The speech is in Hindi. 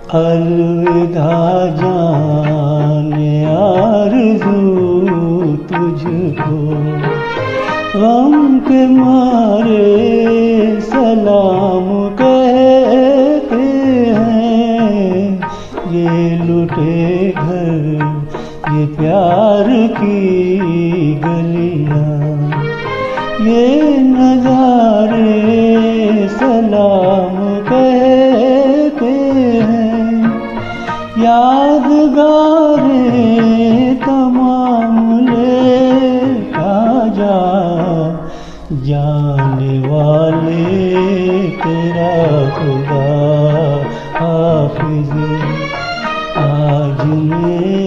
अलविदा जाने आरज़ू तुझको, गम के मारे सलाम कहते हैं। ये लुटे घर, ये प्यार की गलियां, ये नज़ारे सलाम कहते हैं। यादगारे तमाम लेता जा, जाने वाले तेरा खुदा हाफिज़ आज मेरे